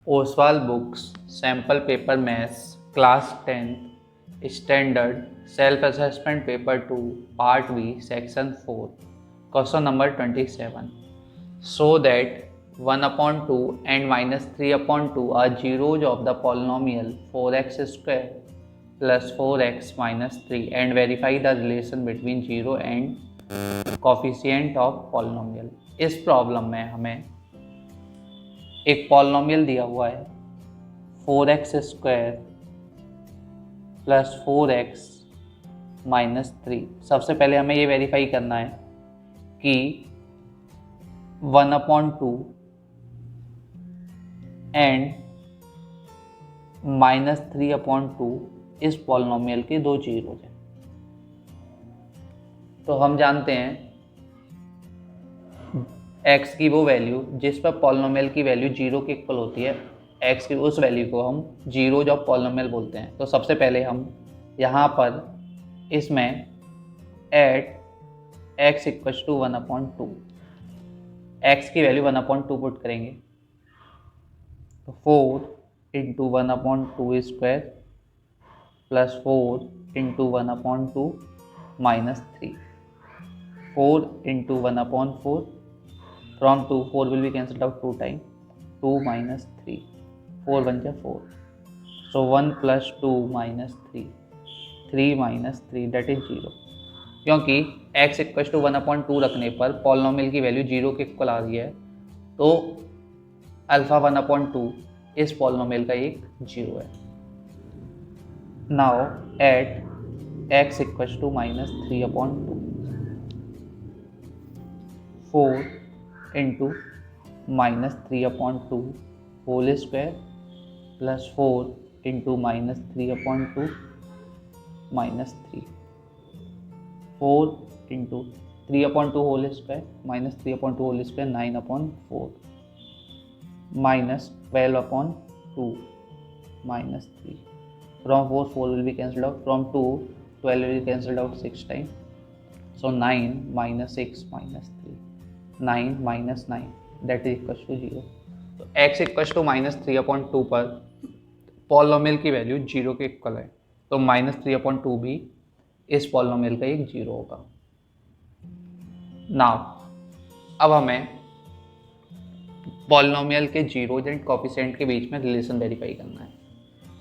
Oswald Books, Sample Paper Maths, Class 10th, Standard, Self-Assessment Paper 2, Part B, Section 4, Question number 27. So that 1 upon 2 and minus 3 upon 2 are zeros of the polynomial 4x square plus 4x minus 3 and verify the relation between 0 and coefficient of polynomial. इस problem में हमें एक polynomial दिया हुआ है 4x square plus 4x minus 3। सबसे पहले हमें ये वेरीफाई करना है कि 1 अपॉन 2 एंड माइनस 3 अपॉन 2 इस पॉलिनोमियल के दो जीरोज हैं। तो हम जानते हैं x की वो वैल्यू जिस पर पॉलिनोमियल की वैल्यू जीरो के इक्वल होती है, x की उस वैल्यू को हम जीरोज ऑफ पॉलिनोमियल बोलते हैं। तो सबसे पहले हम यहाँ पर इसमें at x equal to 1 upon 2 x की वैल्यू 1 अपॉन 2 पुट करेंगे तो 4 into 1 upon 2 square plus 4 into 1 upon 2 minus 3, 4 into 1 upon 4, from 2 4 will be cancelled out 2 times, 2 minus 3, 4 1 जा 4, so 1 plus 2 minus 3, 3 minus 3 that is 0। क्योंकि x equal to 1 upon 2 रखने पर polynomial की value 0 के equal आ रही है, तो अल्फा 1 अपॉन 2 इस पॉलिनोमियल का एक 0 है। Now at x equal to minus 3 upon 2, 4 into minus 3 upon 2 whole square plus 4 into minus 3 upon 2 minus 3, 4 into 3 upon 2 whole square minus 3 upon 2 whole square 9 upon 4 minus 12 upon 2 minus 3, from 4 4 will be cancelled out, from 2 12 will be cancelled out 6 times, so 9 minus 6 minus 3, 9 minus 9 that is equal to 0। तो x equal to minus 3 upon 2 पर polynomial की value 0 के equal है, तो minus 3 upon 2 भी इस polynomial का एक 0 होगा। नाउ अब हमें पॉलिनोमियल के जीरोज एंड कोफिशिएंट के बीच में रिलेशन वेरीफाई करना है।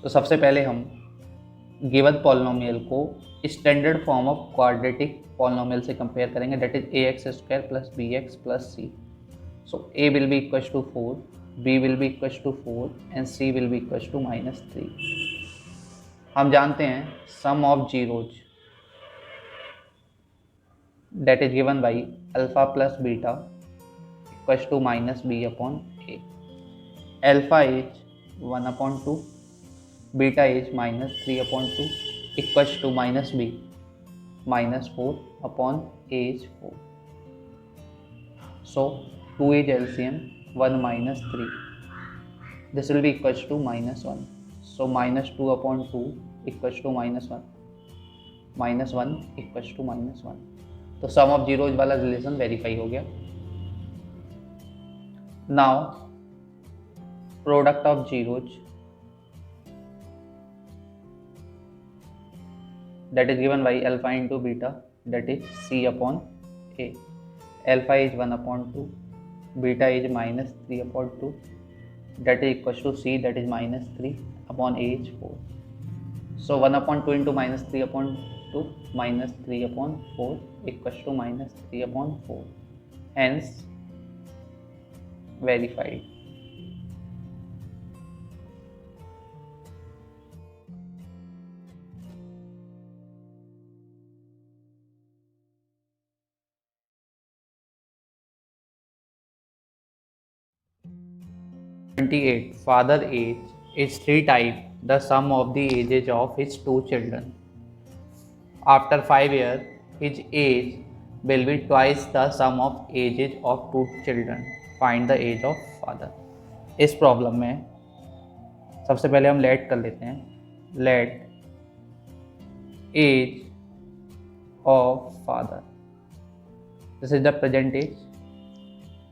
तो सबसे पहले हम गिवन पॉलिनोमियल को standard form of quadratic polynomial से कंपेयर करेंगे, that is ax square plus bx plus c। So a will be equal to 4, b will be equal to 4 and c will be equal to minus 3। हम जानते हैं sum of zeros that is given by alpha plus beta equal to minus b upon a। Alpha is 1 upon 2, beta is minus 3 upon 2 equal to minus b minus 4 upon a is 4. So 2 is LCM, 1 minus 3. This will be equals to minus 1. So minus 2 upon 2 equals to minus 1. Minus 1 equals to minus 1. तो सम of zeros वाला relation verify हो गया। Now product of zeros that is given by alpha into beta, that is c upon a। alpha is 1 upon 2, beta is minus 3 upon 2, that is equals to c, that is minus 3 upon a is 4। so 1 upon 2 into minus 3 upon 2 minus 3 upon 4 equals to minus 3 upon 4, hence verified। Father age is 3 times the sum of the ages of his 2 children. After 5 years, his age will be twice the sum of ages of 2 children. Find the age of father। इस problem में सबसे पहले हम let कर लेते हैं, let age of father, this is the present age,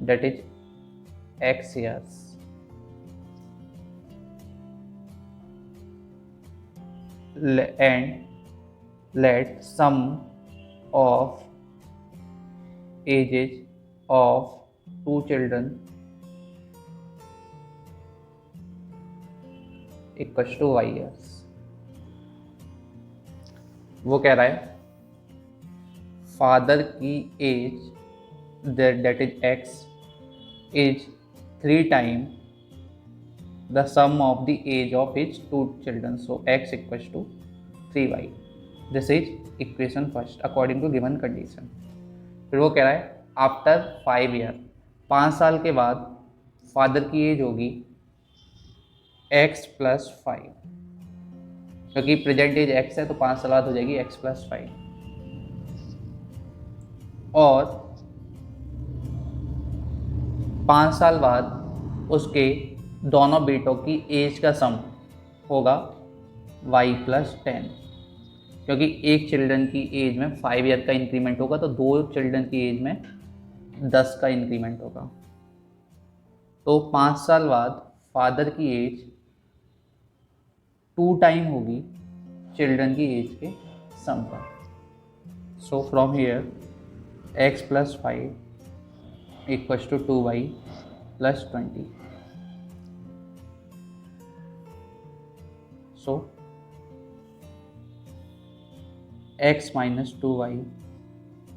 that is x years, and let sum of ages of two children equals to y years। वो कह रहा है फादर की age that is x is 3 time the sum of the age of his two children, so x equals to 3y। this is equation first according to given condition। फिर वो कह रहा है आफ्टर 5 ईयर, 5 साल के बाद father की as होगी x प्लस 5, क्योंकि प्रेजेंट एज x है तो 5 साल बाद हो जाएगी x प्लस 5। और 5 साल बाद उसके दोनों बेटों की एज का सम होगा y प्लस 10, क्योंकि एक चिल्ड्रन की एज में 5 ईयर का इंक्रीमेंट होगा तो 2 चिल्ड्रन की एज में 10 का इंक्रीमेंट होगा। तो 5 साल बाद फादर की एज 2 टाइम होगी चिल्ड्रन की एज के सम पर। So from here x plus 5 equals to 2y plus 20। So x minus 2y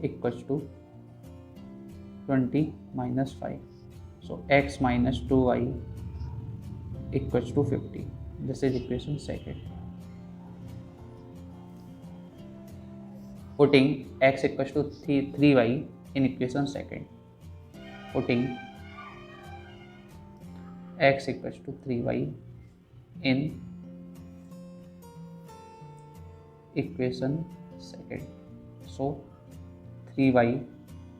equals to 20 minus 5, so x minus 2y equals to 50। this is equation second। putting x equals to 3y in equation second, putting x equals to 3y in equation second, so 3y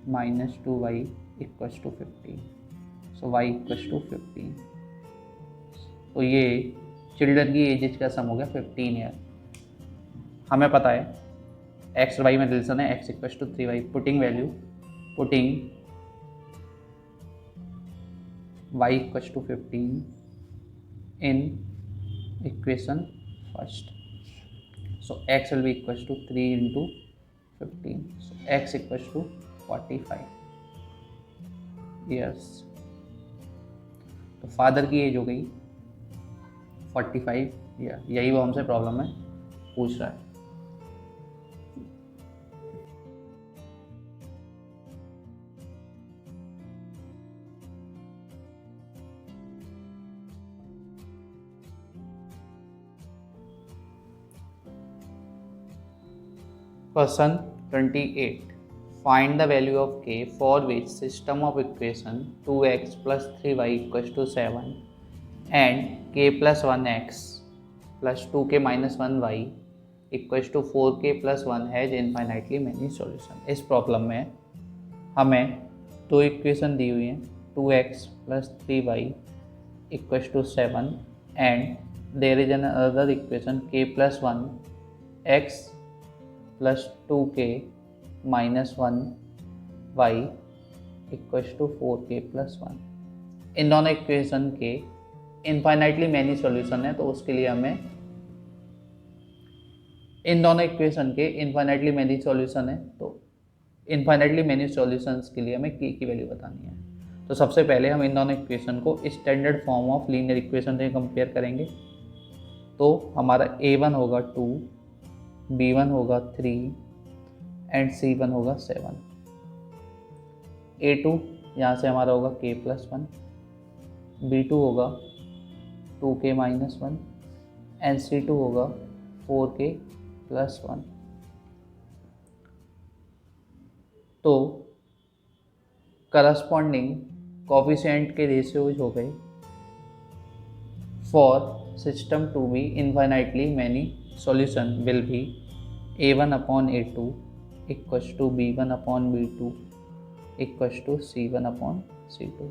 minus 2y equals to 50, so y equals to 15। तो ये children की edges का सम हो गया 15 year. हमें पता है x और y में रिलेशन है x equals to 3y। Putting value, putting y equals to 15 in equation first, so x will be equals to 3 into 15, so x equals to 45 years। तो फादर की एज हो गई 45 ईयर, यही वो हमसे प्रॉब्लम में पूछ रहा है। Question 28, find the value of k for which system of equation 2x plus 3y equals to 7 and k plus 1x plus 2k minus 1y equals to 4k plus 1 has infinitely many solution। इस problem में हमें दो equation दी हुई हैं 2x plus 3y equals to 7 and there is another equation k plus 1x plus 2k minus 1y equals to 4k plus 1। इन दोनों equation के इनफाइनाइटली मैनी सॉल्यूशन है, तो उसके लिए हमें इन दोनों इक्वेशन के इनफाइनाइटली मैनी सॉल्यूशन है, तो इनफाइनाइटली मैनी सॉल्यूशंस के लिए हमें k की वैल्यू बतानी है। तो सबसे पहले हम इन दोनों इक्वेशन को standard form of linear equation से कंपेयर करेंगे। तो हमारा a1 होगा 2, b1 होगा 3 एंड c1 होगा 7। a2 यहाँ से हमारा होगा k प्लस 1, b2 होगा 2k माइनस 1 एंड c2 होगा 4k प्लस 1। तो करस्पॉन्डिंग कोफिशिएंट के रेशियोज हो गए for system to be infinitely many solution will be a1 upon a2 equals to b1 upon b2 equals to c1 upon c2।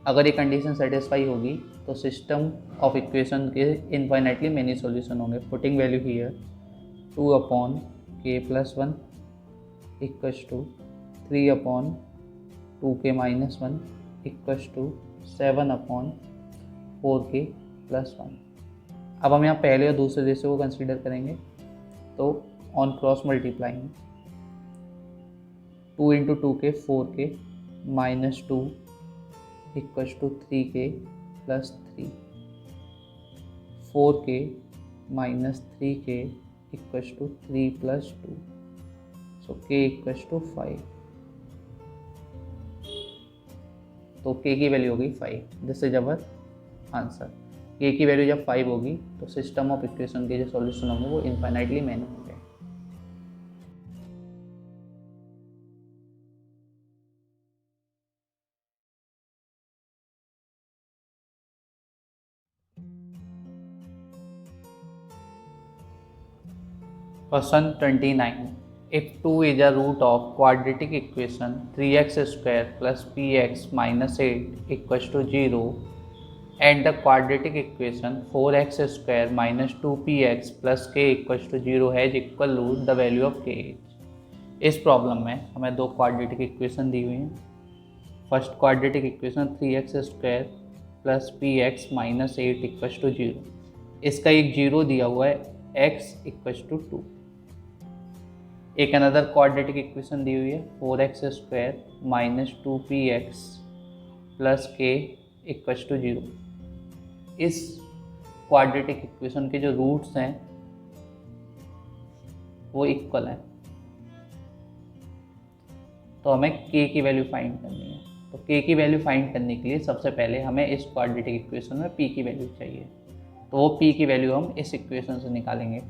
अगर ये condition satisfy होगी तो system of equation के infinitely many solution होंगे। Putting value here 2 upon k plus 1 equals to 3 upon 2k minus 1 equals to 7 upon 4k plus 1। अब हम यहाँ पहले और दूसरे रेशियो को कंसीडर करेंगे, तो on cross multiplying 2 into 2k 4k minus 2 equals to 3k plus 3, 4k minus 3k equals to 3 plus 2, so k equals to 5। तो k की वैल्यू होगी 5, this is our answer. k की वैल्यू जब 5 होगी तो सिस्टम ऑफ इक्वेशन के जो solution होंगे वो इनफाइनाइटली मैनी होंगे। Question 29. If 2 is a root of quadratic equation 3x square plus px minus 8 equals to 0 and the quadratic equation 4x square minus 2px plus k equals to 0 has equal root, the value of k is। इस problem में हमें दो quadratic equation दी हुई हैं। First quadratic equation 3x square plus px minus 8 equals to 0, इसका एक zero दिया हुआ है x इक्वल्स टू 2। एक अनदर क्वाड्रेटिक इक्वेशन दी हुई है 4x square minus 2px plus k equals to 0। इस क्वाड्रेटिक इक्वेशन के जो रूट्स हैं वो इक्वल हैं, तो हमें k की वैल्यू फाइंड करनी है। तो k की वैल्यू फाइंड करने के लिए सबसे पहले हमें इस क्वाड्रेटिक इक्वेशन में p की वैल्यू चाहिए, तो वो p की वैल्यू हम इस इक्वेशन से निकालेंगे।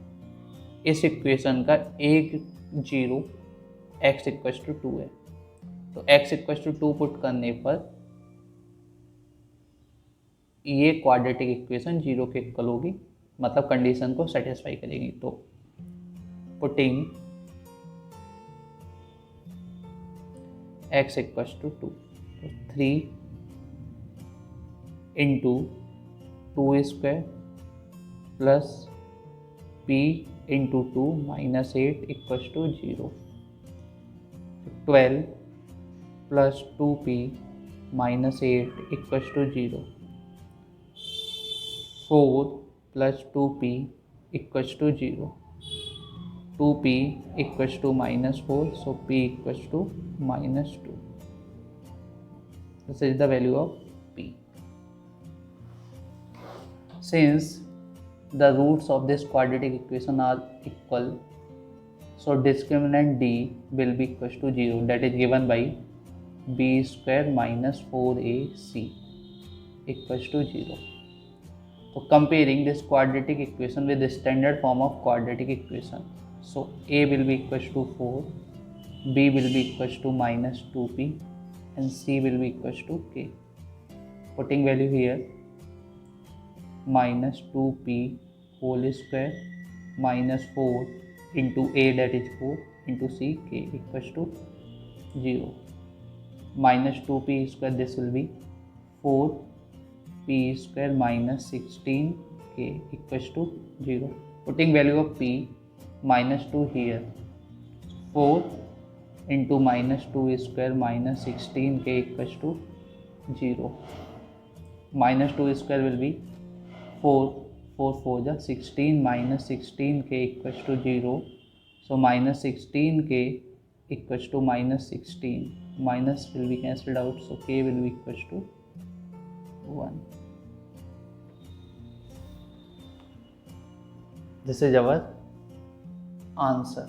इस इक्वेशन का एक जीरो x इक्वल्स टू 2 है, तो x इक्वल्स टू 2 पुट करने पर ये क्वाड्रेटिक इक्वेशन जीरो के इक्वल होगी, मतलब कंडीशन को सेटिस्फाई करेगी। तो पुटिंग x इक्वल्स टू 2, तो 3 into 2 square plus p into 2 minus 8 equals to 0, 12 plus 2p minus 8 equals to 0, 4 plus 2p equals to 0, 2p equals to minus 4, so p equals to minus 2। This is the value of p। Since the roots of this quadratic equation are equal, so discriminant d will be equals to 0, that is given by b square minus 4ac equals to 0. So comparing this quadratic equation with the standard form of quadratic equation, so a will be equals to 4, b will be equals to minus 2p and c will be equals to k. Putting value here, minus 2p whole square minus 4 into a, that is 4, into c, k equals to 0. Minus 2p square, this will be 4p square minus 16k equals to 0. Putting value of p, minus 2 here, 4 into minus 2 square minus 16k equals to 0. Minus 2 square will be 4, 4 जा 16 minus 16k equals to 0, so minus 16k equals to minus 16, minus will be cancelled out, so k will be equals to 1. This is our answer.